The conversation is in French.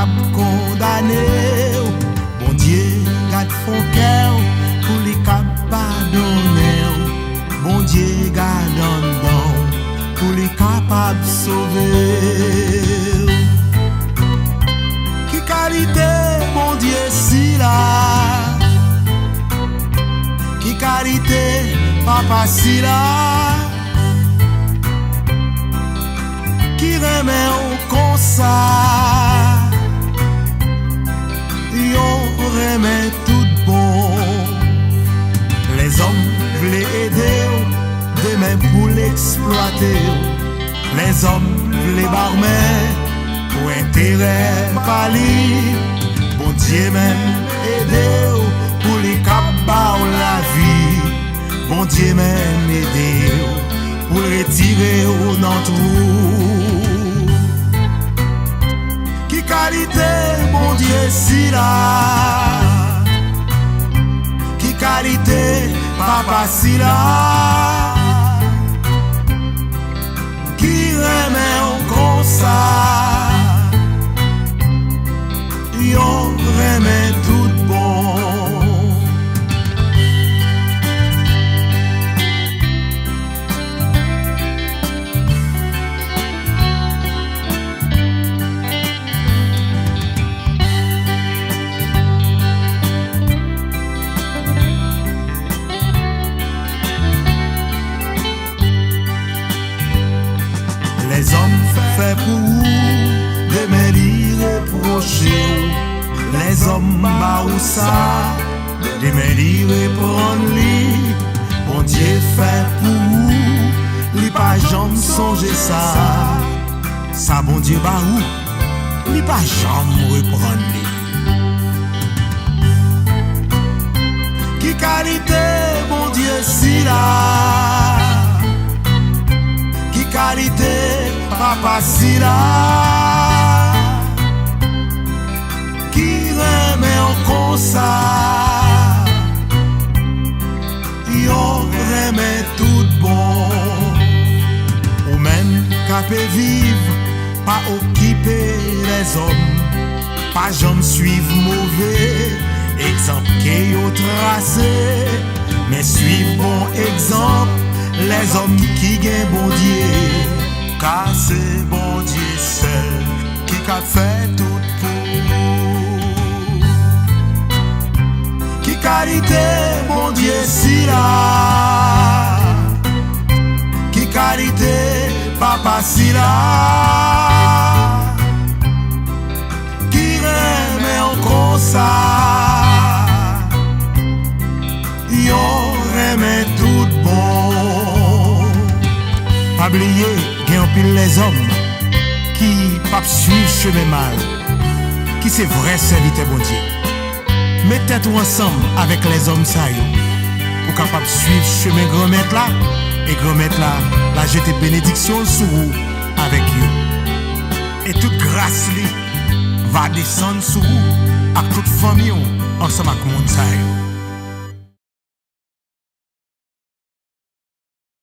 cap condamné. Bon Dieu, garde son cœur pour les cap pardonner. Bon Dieu, garde en dedans pour les capables sauver. Qui qualité, bon Dieu, si là. Qui qualité, papa, si là. Qui remet au concert. Yon remet tout bon. Les hommes voulaient aider, des mains pour l'exploiter. Les hommes voulaient barmer pour intérêt pali. Bon Dieu même aider pour les cabas la vie. Bon Dieu même aider pour retirer au trou. Qui qualité, bon Dieu, si là. Qui qualité, papa, si là. Qui remet au concert. Yon remet tout bon. Les hommes fait pour vous, demain reprocher. Les hommes bah ou ça, demain reprendre lui. Bon Dieu fait pour vous, li pas jamais songer ça. Ça bon Dieu bah ou, li pas jamais reprendre lui. Qui qualité, bon Dieu, si là. Qui qualité, papa, si là. Qui remet en concert. Yon remet tout bon. Ou même capé vivre, pas occuper les hommes. Pas jamais suivre mauvais exemple qui yo tracé. Mais suivre bon exemple. Les hommes qui gagnent bon Dieu, car c'est bon Dieu seul qui a fait tout pour. Qui qualité, bon Dieu, si là. Qui qualité, papa, si là. Qui remet en concert. Yon remet tout bon. Pas oublier, il y a pile les hommes qui pas suivre chemin mal, qui c'est vrai serviteur bon Dieu. Mettez-vous ensemble avec les hommes ça pour capable suivre chemin grand maître là et grand maître là la jeter bénédiction sur vous avec eux. Et toute grâce li va descendre sur vous avec toute famille ensemble avec monde ça.